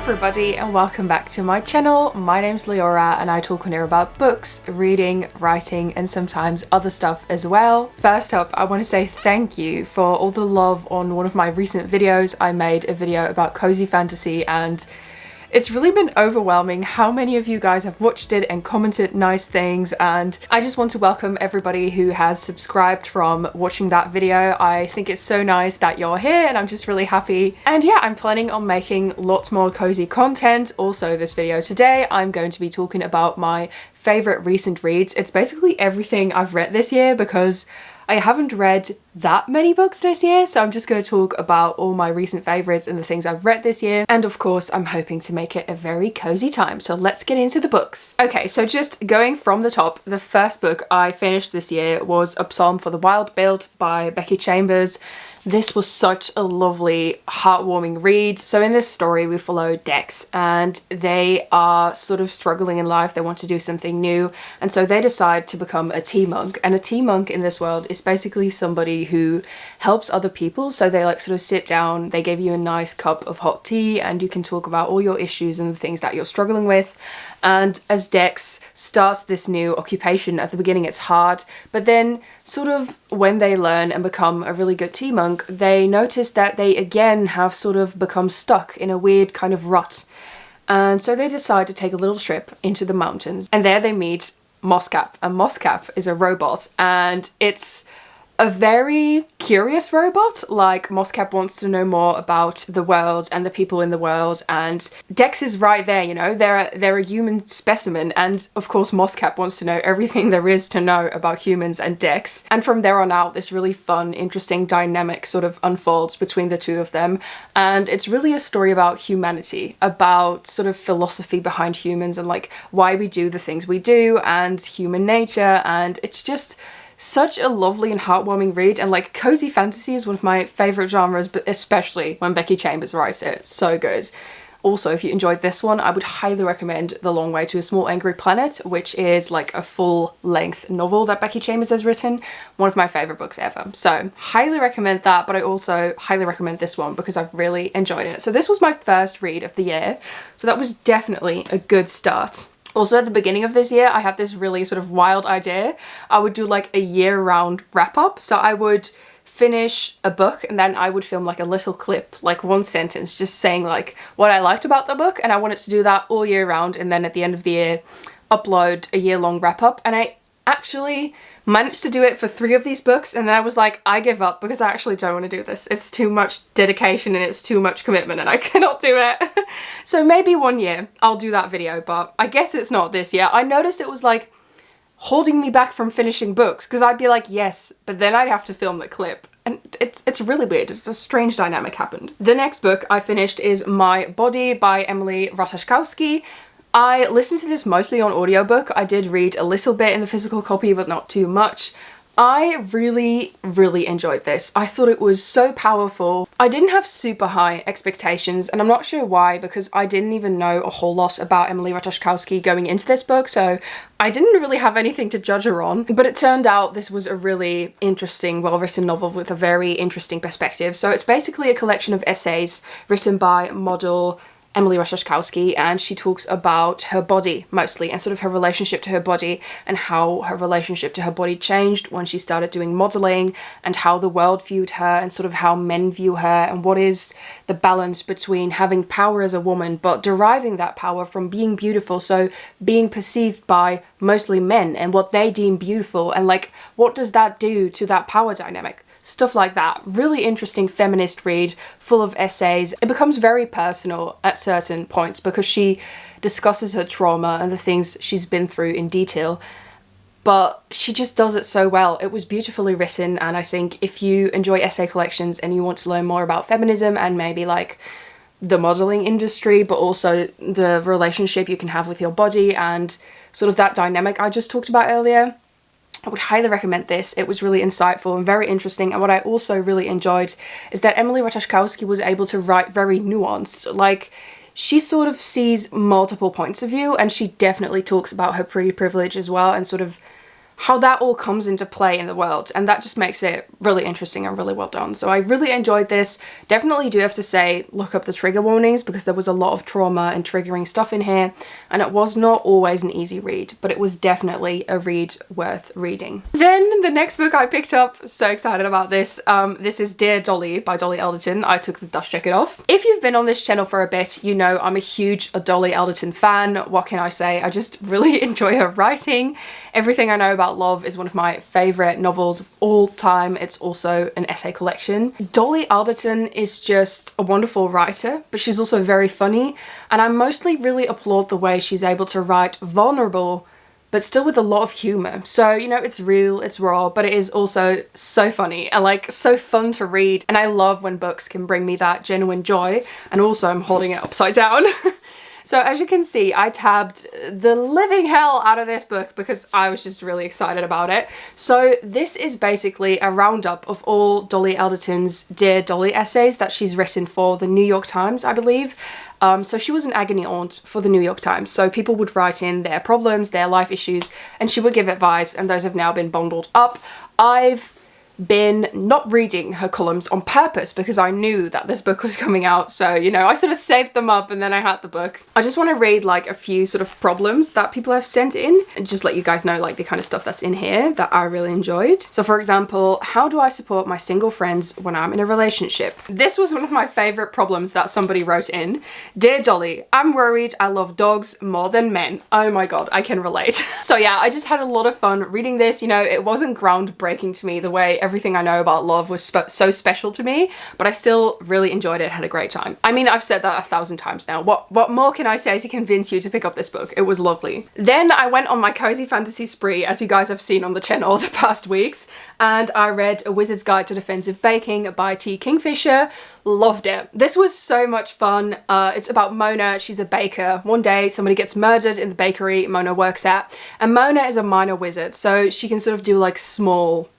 everybody and welcome back to my channel. My name's Leora and I talk on here about books, reading, writing and sometimes other stuff as well. First up, I want to say thank you for all the love on one of my recent videos. I made a video about cozy fantasy and it's really been overwhelming how many of you guys have watched it and commented nice things, and I just want to welcome everybody who has subscribed from watching that video. I think it's so nice that you're here and I'm just really happy. And yeah, I'm planning on making lots more cozy content. Also this video today, I'm going to be talking about my favorite recent reads. It's basically everything I've read this year because I haven't read that many books this year, so I'm just going to talk about all my recent favorites and the things I've read this year. And of course, I'm hoping to make it a very cozy time. So let's get into the books. Okay, so just going from the top, the first book I finished this year was A Psalm for the Wild Build by Becky Chambers. This was such a lovely, heartwarming read. So in this story, we follow Dex and they are sort of struggling in life. They want to do something new. And so they decide to become a tea monk. And a tea monk in this world is basically somebody who helps other people. So they like sort of sit down, they give you a nice cup of hot tea and you can talk about all your issues and the things that you're struggling with. And as Dex starts this new occupation, at the beginning it's hard, but then sort of when they learn and become a really good tea monk, they notice that they again have sort of become stuck in a weird kind of rut. And so they decide to take a little trip into the mountains, and there they meet Moscap, and Moscap is a robot, and it's a very curious robot. Like, Moscap wants to know more about the world and the people in the world, and Dex is right there, you know, they're a human specimen, and of course Moscap wants to know everything there is to know about humans and Dex. And from there on out, this really fun, interesting dynamic sort of unfolds between the two of them, and it's really a story about humanity, about sort of philosophy behind humans and like why we do the things we do and human nature, and it's just such a lovely and heartwarming read. And like, cozy fantasy is one of my favorite genres, but especially when Becky Chambers writes it. So good. Also, if you enjoyed this one, I would highly recommend The Long Way to a Small Angry Planet, which is like a full-length novel that Becky Chambers has written. One of my favorite books ever. So highly recommend that, but I also highly recommend this one because I've really enjoyed it. So this was my first read of the year, so that was definitely a good start. Also, at the beginning of this year, I had this really sort of wild idea. I would do like a year-round wrap-up. So I would finish a book and then I would film like a little clip, like one sentence, just saying like what I liked about the book. And I wanted to do that all year round. And then at the end of the year, upload a year-long wrap-up. And I actually managed to do it for 3 of these books, and then I was like, I give up because I actually don't want to do this. It's too much dedication and it's too much commitment and I cannot do it. So maybe one year I'll do that video, but I guess it's not this year. I noticed it was like holding me back from finishing books because I'd be like, yes, but then I'd have to film the clip. And it's really weird. It's a strange dynamic happened. The next book I finished is My Body by Emily Ratajkowski. I listened to this mostly on audiobook. I did read a little bit in the physical copy, but not too much. I really, really enjoyed this. I thought it was so powerful. I didn't have super high expectations, and I'm not sure why, because I didn't even know a whole lot about Emily Ratajkowski going into this book, so I didn't really have anything to judge her on. But it turned out this was a really interesting, well-written novel with a very interesting perspective. So it's basically a collection of essays written by model Emily Ratajkowski, and she talks about her body mostly and sort of her relationship to her body and how her relationship to her body changed when she started doing modeling and how the world viewed her and sort of how men view her and what is the balance between having power as a woman but deriving that power from being beautiful, so being perceived by mostly men and what they deem beautiful, and like what does that do to that power dynamic. Stuff like that. Really interesting feminist read, full of essays. It becomes very personal at certain points because she discusses her trauma and the things she's been through in detail, but she just does it so well. It was beautifully written, and I think if you enjoy essay collections and you want to learn more about feminism and maybe like the modeling industry, but also the relationship you can have with your body and sort of that dynamic I just talked about earlier, I would highly recommend this. It was really insightful and very interesting, and what I also really enjoyed is that Emily Ratajkowski was able to write very nuanced. Like, she sort of sees multiple points of view, and she definitely talks about her pretty privilege as well and sort of how that all comes into play in the world, and that just makes it really interesting and really well done. So I really enjoyed this. Definitely do have to say, look up the trigger warnings, because there was a lot of trauma and triggering stuff in here, and it was not always an easy read, but it was definitely a read worth reading. Then the next book I picked up, so excited about this. This is Dear Dolly by Dolly Alderton. I took the dust jacket off. If you've been on this channel for a bit, you know I'm a huge Dolly Alderton fan. What can I say? I just really enjoy her writing. Everything I Know About Love is one of my favorite novels of all time. It's also an essay collection. Dolly Alderton is just a wonderful writer, but she's also very funny, and I mostly really applaud the way she's able to write vulnerable but still with a lot of humor. So, you know, it's real, it's raw, but it is also so funny and like so fun to read. And I love when books can bring me that genuine joy. And also I'm holding it upside down. So as you can see, I tabbed the living hell out of this book because I was just really excited about it. So this is basically a roundup of all Dolly Alderton's Dear Dolly essays that she's written for the New York Times, I believe. So she was an agony aunt for the New York Times. So people would write in their problems, their life issues, and she would give advice, and those have now been bundled up. I've been not reading her columns on purpose because I knew that this book was coming out, so you know, I sort of saved them up and then I had the book. I just want to read like a few sort of problems that people have sent in and just let you guys know like the kind of stuff that's in here that I really enjoyed. So for example, how do I support my single friends when I'm in a relationship? This was one of my favorite problems that somebody wrote in. Dear Dolly, I'm worried I love dogs more than men. Oh my god, I can relate. So yeah, I just had a lot of fun reading this. You know, it wasn't groundbreaking to me the way Everything I Know About Love was so special to me, but I still really enjoyed it, had a great time. I mean, I've said that 1,000 times now. What more can I say to convince you to pick up this book? It was lovely. Then I went on my cozy fantasy spree, as you guys have seen on the channel the past weeks, and I read A Wizard's Guide to Defensive Baking by T. Kingfisher. Loved it. This was so much fun. It's about Mona. She's a baker. One day somebody gets murdered in the bakery Mona works at, and Mona is a minor wizard, so she can sort of do like small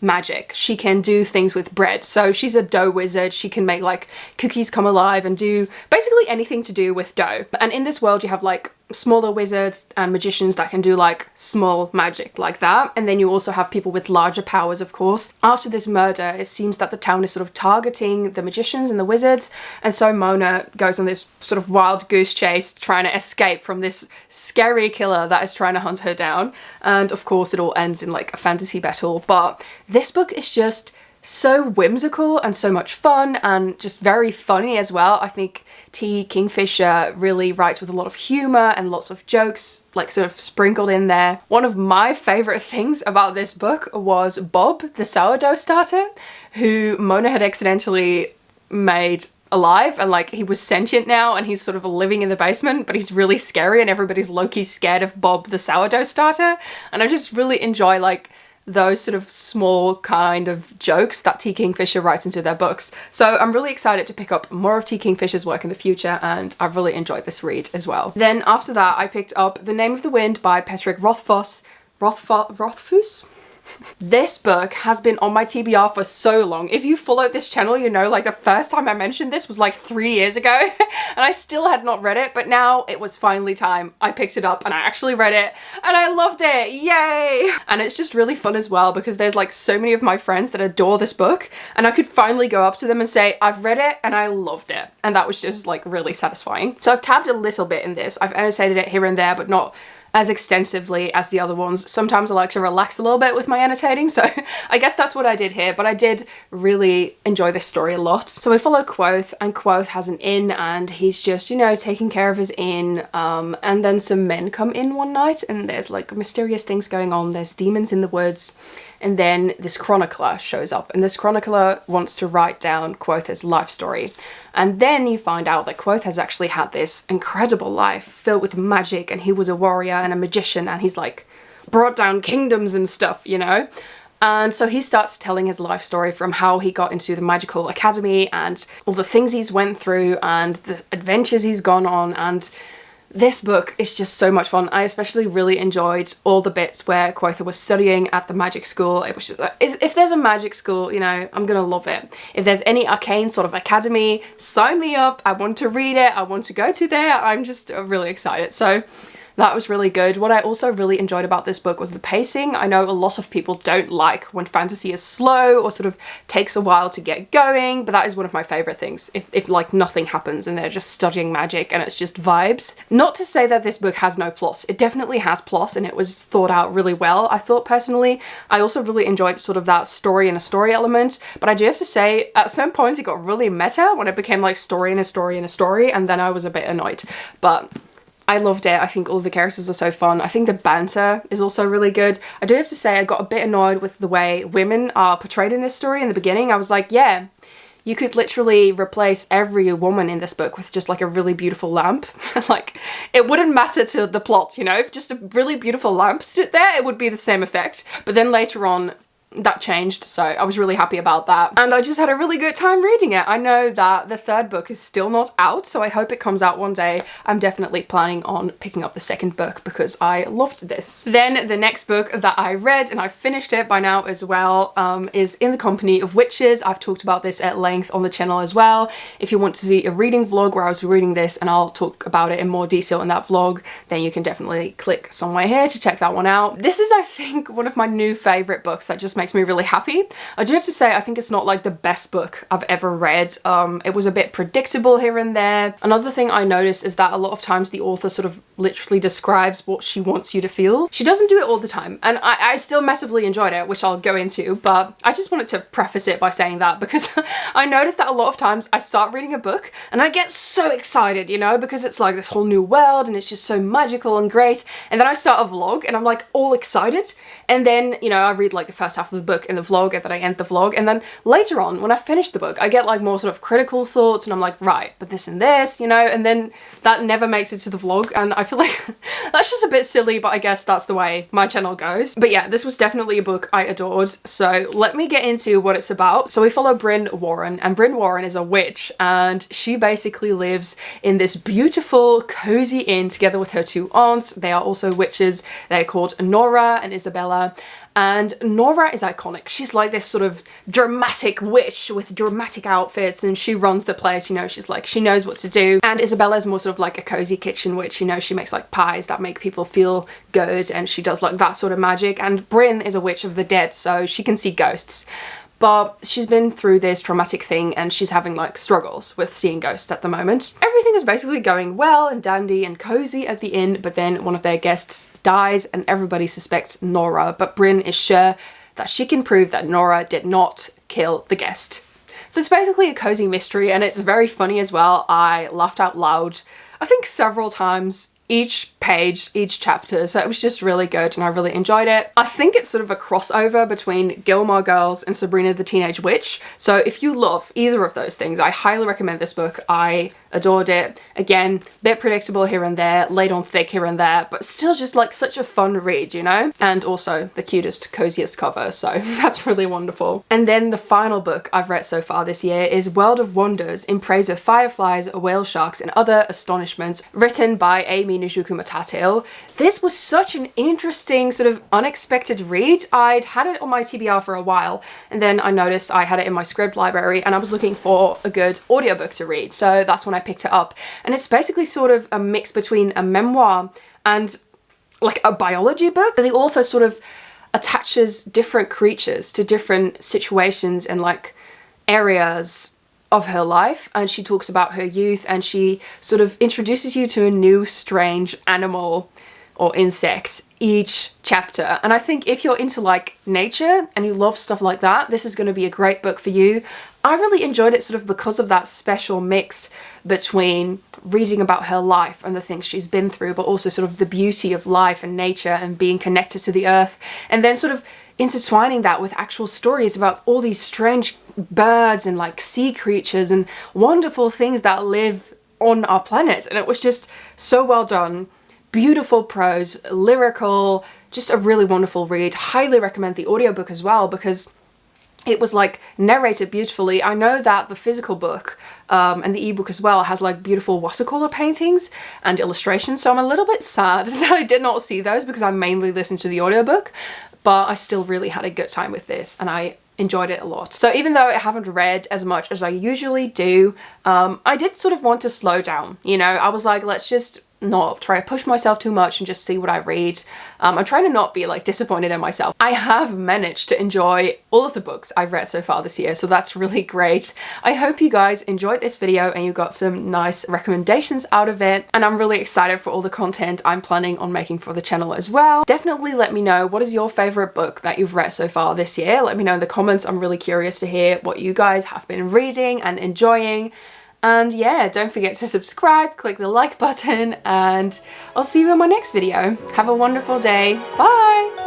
magic. She can do things with bread. So she's a dough wizard. She can make like cookies come alive and do basically anything to do with dough. And in this world you have like smaller wizards and magicians that can do like small magic like that. And then you also have people with larger powers, of course. After this murder, it seems that the town is sort of targeting the magicians and the wizards. And so Mona goes on this sort of wild goose chase trying to escape from this scary killer that is trying to hunt her down. And of course it all ends in like a fantasy battle. But this book is just so whimsical and so much fun and just very funny as well. I think T. Kingfisher really writes with a lot of humor and lots of jokes like sort of sprinkled in there. One of my favorite things about this book was Bob, the sourdough starter, who Mona had accidentally made alive, and like he was sentient now and he's sort of living in the basement, but he's really scary and everybody's low-key scared of Bob, the sourdough starter. And I just really enjoy like those sort of small kind of jokes that T. Kingfisher writes into their books. So I'm really excited to pick up more of T. Kingfisher's work in the future, and I've really enjoyed this read as well. Then after that, I picked up The Name of the Wind by Patrick Rothfuss. This book has been on my TBR for so long. If you followed this channel, you know like the first time I mentioned this was like 3 years ago and I still had not read it, but now it was finally time. I picked it up and I actually read it and I loved it. Yay! And it's just really fun as well because there's like so many of my friends that adore this book, and I could finally go up to them and say, I've read it and I loved it. And that was just like really satisfying. So I've tabbed a little bit in this. I've annotated it here and there, but not as extensively as the other ones. Sometimes I like to relax a little bit with my annotating, so I guess that's what I did here, but I did really enjoy this story a lot. So we follow Quoth, and Quoth has an inn, and he's just, you know, taking care of his inn, and then some men come in one night, and there's like mysterious things going on. There's demons in the woods, and then this chronicler shows up, and this chronicler wants to write down Quoth's life story. And then you find out that Quoth has actually had this incredible life filled with magic, and he was a warrior and a magician, and he's like brought down kingdoms and stuff, you know? And so he starts telling his life story from how he got into the magical academy and all the things he's went through and the adventures he's gone on. And this book is just so much fun. I especially really enjoyed all the bits where Quotha was studying at the magic school. It was just like, if there's a magic school, you know, I'm gonna love it. If there's any arcane sort of academy, sign me up. I want to read it. I want to go to there. I'm just really excited. So That was really good. What I also really enjoyed about this book was the pacing. I know a lot of people don't like when fantasy is slow or sort of takes a while to get going, but that is one of my favorite things. If like nothing happens and they're just studying magic and it's just vibes. Not to say that this book has no plot. It definitely has plot and it was thought out really well, I thought personally. I also really enjoyed sort of that story and a story element, but I do have to say at some points it got really meta when it became like story and a story and a story, and then I was a bit annoyed. But I loved it. I think all the characters are so fun. I think the banter is also really good. I do have to say I got a bit annoyed with the way women are portrayed in this story in the beginning. I was like, yeah, you could literally replace every woman in this book with just like a really beautiful lamp. Like, it wouldn't matter to the plot, you know? If just a really beautiful lamp stood there, it would be the same effect. But then later on, that changed, so I was really happy about that. And I just had a really good time reading it. I know that the third book is still not out, so I hope it comes out one day. I'm definitely planning on picking up the second book because I loved this. Then the next book that I read, and I finished it by now as well, is In the Company of Witches. I've talked about this at length on the channel as well. If you want to see a reading vlog where I was reading this and I'll talk about it in more detail in that vlog, then you can definitely click somewhere here to check that one out. This is, I think, one of my new favorite books that just makes me really happy. I do have to say I think it's not like the best book I've ever read. It was a bit predictable here and there. Another thing I noticed is that a lot of times the author sort of literally describes what she wants you to feel. She doesn't do it all the time, and I still massively enjoyed it, which I'll go into, but I just wanted to preface it by saying that because I noticed that a lot of times I start reading a book and I get so excited, you know, because it's like this whole new world and it's just so magical and great, and then I start a vlog and I'm like all excited, and then, you know, I read like the first half of the book in the vlog and then I end the vlog, and then later on when I finish the book I get like more sort of critical thoughts and I'm like, right, but this and this, you know, and then that never makes it to the vlog, and I feel like that's just a bit silly, but I guess that's the way my channel goes. But yeah, this was definitely a book I adored, so let me get into what it's about. So we follow Bryn Warren, and Bryn Warren is a witch, and she basically lives in this beautiful cozy inn together with her two aunts. They are also witches. They're called Nora and Isabella. And Nora is iconic. She's like this sort of dramatic witch with dramatic outfits, and she runs the place, you know, she's like, she knows what to do. And Isabella's more sort of like a cozy kitchen witch, you know, she makes like pies that make people feel good, and she does like that sort of magic. And Bryn is a witch of the dead, so she can see ghosts. But she's been through this traumatic thing and she's having like struggles with seeing ghosts at the moment. Everything is basically going well and dandy and cozy at the inn, but then one of their guests dies and everybody suspects Nora, but Bryn is sure that she can prove that Nora did not kill the guest. So it's basically a cozy mystery, and it's very funny as well. I laughed out loud, I think several times, each page, each chapter, so it was just really good and I really enjoyed it. I think it's sort of a crossover between Gilmore Girls and Sabrina the Teenage Witch, so if you love either of those things, I highly recommend this book. I adored it. Again, bit predictable here and there, laid on thick here and there, but still just like such a fun read, you know? And also the cutest, coziest cover, so that's really wonderful. And then the final book I've read so far this year is World of Wonders in Praise of Fireflies, Whale Sharks and Other Astonishments, written by Amy Nijuku Matatil. This was such an interesting sort of unexpected read. I'd had it on my TBR for a while, and then I noticed I had it in my scribd library and I was looking for a good audiobook to read, so that's when I picked it up. And it's basically sort of a mix between a memoir and like a biology book. The author sort of attaches different creatures to different situations and like areas of her life, and she talks about her youth, and she sort of introduces you to a new strange animal or insect each chapter. And I think if you're into like nature and you love stuff like that, this is going to be a great book for you. I really enjoyed it sort of because of that special mix between reading about her life and the things she's been through, but also sort of the beauty of life and nature and being connected to the earth, and then sort of intertwining that with actual stories about all these strange birds and like sea creatures and wonderful things that live on our planet. And it was just so well done. Beautiful prose, lyrical, just a really wonderful read. Highly recommend the audiobook as well because it was like narrated beautifully. I know that the physical book and the ebook as well has like beautiful watercolor paintings and illustrations, so I'm a little bit sad that I did not see those because I mainly listened to the audiobook, but I still really had a good time with this and I enjoyed it a lot. So even though I haven't read as much as I usually do, I did sort of want to slow down, you know? I was like, let's just not try to push myself too much and just see what I read. I'm trying to not be like disappointed in myself. I have managed to enjoy all of the books I've read so far this year, so that's really great. I hope you guys enjoyed this video and you got some nice recommendations out of it, and I'm really excited for all the content I'm planning on making for the channel as well. Definitely let me know, what is your favorite book that you've read so far this year? Let me know in the comments. I'm really curious to hear what you guys have been reading and enjoying. And yeah, don't forget to subscribe, click the like button, and I'll see you in my next video. Have a wonderful day. Bye!